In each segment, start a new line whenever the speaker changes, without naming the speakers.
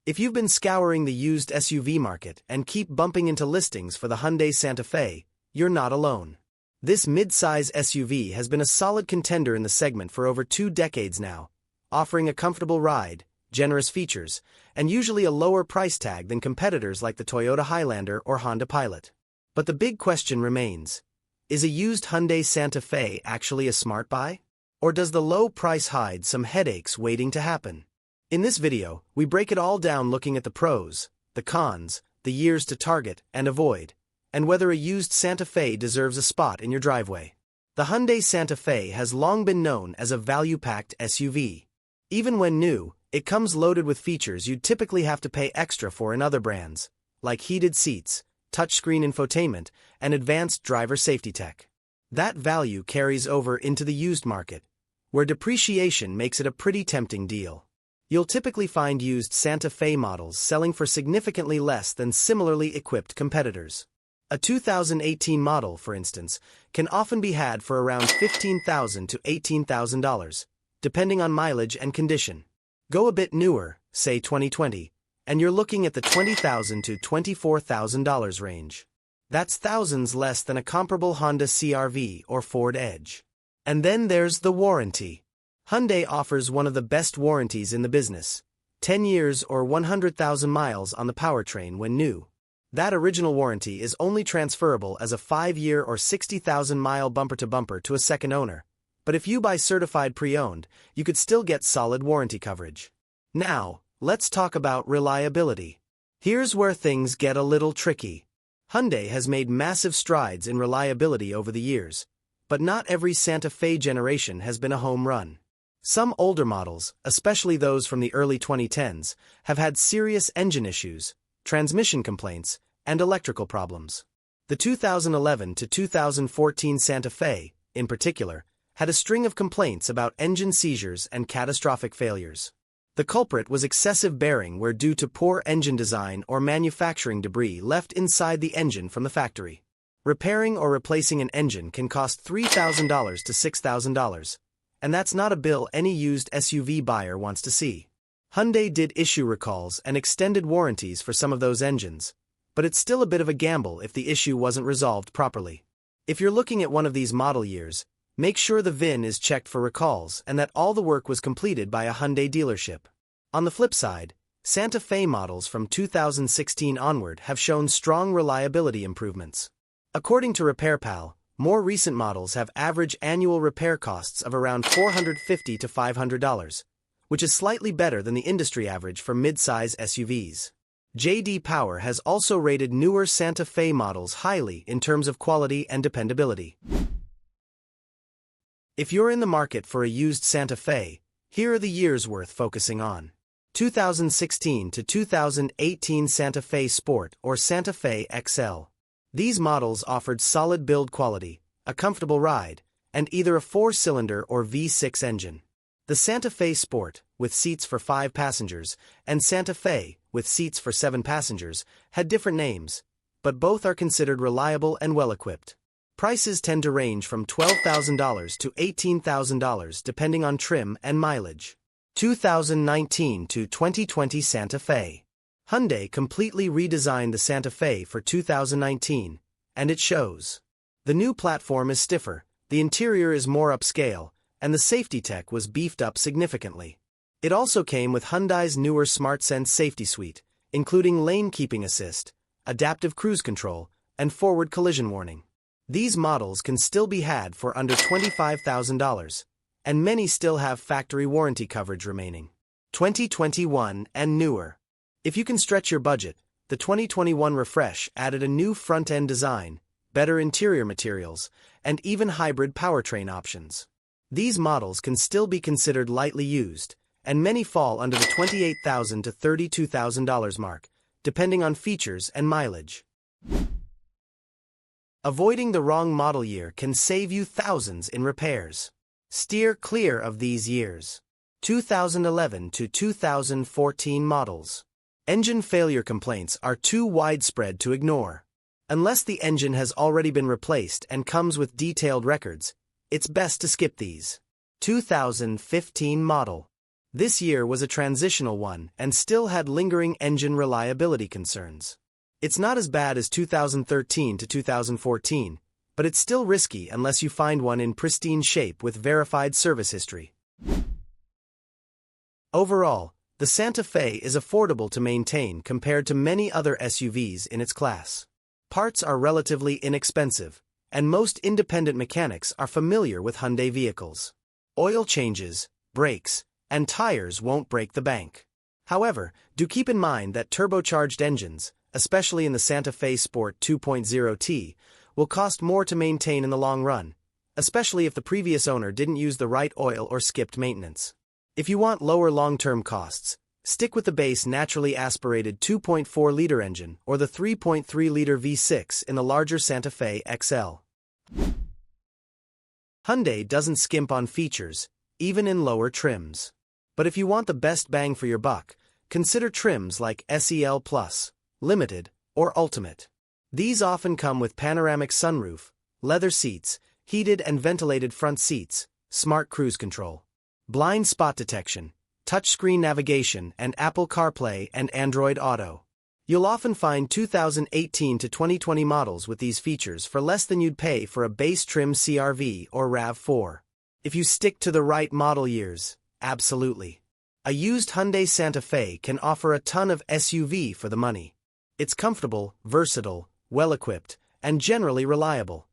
If you've been scouring the used SUV market and keep bumping into listings for the Hyundai Santa Fe, you're not alone. This mid-size SUV has been a solid contender in the segment for over 2 decades now, offering a comfortable ride, generous features, and usually a lower price tag than competitors like the Toyota Highlander or Honda Pilot. But the big question remains, is a used Hyundai Santa Fe actually a smart buy? Or does the low price hide some headaches waiting to happen? In this video, we break it all down looking at the pros, the cons, the years to target and avoid, and whether a used Santa Fe deserves a spot in your driveway. The Hyundai Santa Fe has long been known as a value-packed SUV. Even when new, it comes loaded with features you'd typically have to pay extra for in other brands, like heated seats, touchscreen infotainment, and advanced driver safety tech. That value carries over into the used market, where depreciation makes it a pretty tempting deal. You'll typically find used Santa Fe models selling for significantly less than similarly equipped competitors. A 2018 model, for instance, can often be had for around $15,000 to $18,000, depending on mileage and condition. Go a bit newer, say 2020, and you're looking at the $20,000 to $24,000 range. That's thousands less than a comparable Honda CR-V or Ford Edge. And then there's the warranty. Hyundai offers one of the best warranties in the business, 10 years or 100,000 miles on the powertrain when new. That original warranty is only transferable as a 5-year or 60,000-mile bumper-to-bumper to a second owner. But if you buy certified pre-owned, you could still get solid warranty coverage. Now, let's talk about reliability. Here's where things get a little tricky. Hyundai has made massive strides in reliability over the years, but not every Santa Fe generation has been a home run. Some older models, especially those from the early 2010s, have had serious engine issues, transmission complaints, and electrical problems. The 2011 to 2014 Santa Fe, in particular, had a string of complaints about engine seizures and catastrophic failures. The culprit was excessive bearing wear due to poor engine design or manufacturing debris left inside the engine from the factory. Repairing or replacing an engine can cost $3,000 to $6,000, and that's not a bill any used SUV buyer wants to see. Hyundai did issue recalls and extended warranties for some of those engines, but it's still a bit of a gamble if the issue wasn't resolved properly. If you're looking at one of these model years, make sure the VIN is checked for recalls and that all the work was completed by a Hyundai dealership. On the flip side, Santa Fe models from 2016 onward have shown strong reliability improvements. According to RepairPal, more recent models have average annual repair costs of around $450 to $500, which is slightly better than the industry average for mid-size SUVs. J.D. Power has also rated newer Santa Fe models highly in terms of quality and dependability. If you're in the market for a used Santa Fe, here are the years worth focusing on. 2016 to 2018 Santa Fe Sport or Santa Fe XL. These models offered solid build quality, a comfortable ride, and either a 4-cylinder or V6 engine. The Santa Fe Sport, with seats for 5 passengers, and Santa Fe, with seats for 7 passengers, had different names, but both are considered reliable and well-equipped. Prices tend to range from $12,000 to $18,000 depending on trim and mileage. 2019 to 2020 Santa Fe. Hyundai completely redesigned the Santa Fe for 2019, and it shows. The new platform is stiffer, the interior is more upscale, and the safety tech was beefed up significantly. It also came with Hyundai's newer SmartSense safety suite, including lane keeping assist, adaptive cruise control, and forward collision warning. These models can still be had for under $25,000, and many still have factory warranty coverage remaining. 2021 and newer. If you can stretch your budget, the 2021 refresh added a new front-end design, better interior materials, and even hybrid powertrain options. These models can still be considered lightly used, and many fall under the $28,000 to $32,000 mark, depending on features and mileage. Avoiding the wrong model year can save you thousands in repairs. Steer clear of these years. 2011 to 2014 models. Engine failure complaints are too widespread to ignore. Unless the engine has already been replaced and comes with detailed records, it's best to skip these. 2015 model. This year was a transitional one and still had lingering engine reliability concerns. It's not as bad as 2013 to 2014, but it's still risky unless you find one in pristine shape with verified service history. Overall, the Santa Fe is affordable to maintain compared to many other SUVs in its class. Parts are relatively inexpensive, and most independent mechanics are familiar with Hyundai vehicles. Oil changes, brakes, and tires won't break the bank. However, do keep in mind that turbocharged engines, especially in the Santa Fe Sport 2.0T, will cost more to maintain in the long run, especially if the previous owner didn't use the right oil or skipped maintenance. If you want lower long-term costs, stick with the base naturally aspirated 2.4-liter engine or the 3.3-liter V6 in the larger Santa Fe XL. Hyundai doesn't skimp on features, even in lower trims. But if you want the best bang for your buck, consider trims like SEL Plus, Limited, or Ultimate. These often come with panoramic sunroof, leather seats, heated and ventilated front seats, smart cruise control, blind spot detection, touchscreen navigation, and Apple CarPlay and Android Auto. You'll often find 2018 to 2020 models with these features for less than you'd pay for a base trim CR-V or RAV4. If you stick to the right model years, absolutely. A used Hyundai Santa Fe can offer a ton of SUV for the money. It's comfortable, versatile, well-equipped, and generally reliable,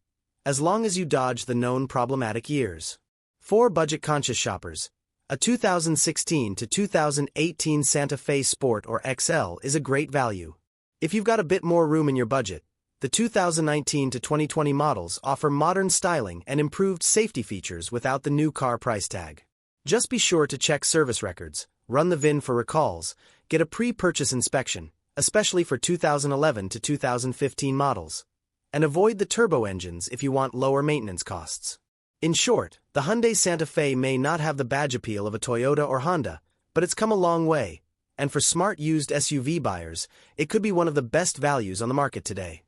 as long as you dodge the known problematic years. For budget-conscious shoppers, a 2016 to 2018 Santa Fe Sport or XL is a great value. If you've got a bit more room in your budget, the 2019 to 2020 models offer modern styling and improved safety features without the new car price tag. Just be sure to check service records, run the VIN for recalls, get a pre-purchase inspection, especially for 2011 to 2015 models, and avoid the turbo engines if you want lower maintenance costs. In short, the Hyundai Santa Fe may not have the badge appeal of a Toyota or Honda, but it's come a long way, and for smart used SUV buyers, it could be one of the best values on the market today.